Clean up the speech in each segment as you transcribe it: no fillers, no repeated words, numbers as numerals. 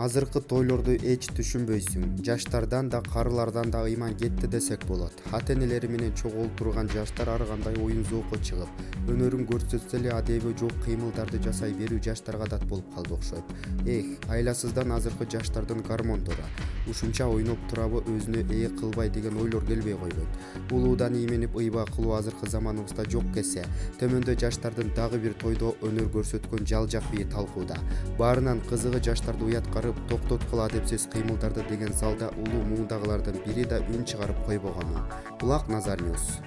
Азыркы тойлорду эч түшүнбөйсүң. Жаштардан да, карылардан да ыйман кетти десек болот. Ата-энелери менен чогултурган жаштар ар кандай оюн зоокко чыгып, өнөрүн көрсөтсө эле адеби жок кыймылдарды жасай берүү жаштарга дат болуп калды окшойт. Айласыздан азыркы жаштардын гормондору ушунча ойноп турабы өзүнө ээ кылбай деген ойлор келбей койбойт. Улуудан ийменип ыйба кылуу азыркы заманыбызда жок келсе, төмөндө жаштардын дагы бир тойдо өнөр көрсөткөн жалжак бии талкууда. Баарынан кызыгы жаштарды уяткарып токтоткула адепсиз кыймылдарды деген залда улуу муундагылардын бири да үн чыгарып койбогону. Булак Назар Ньюс.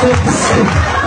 Stop.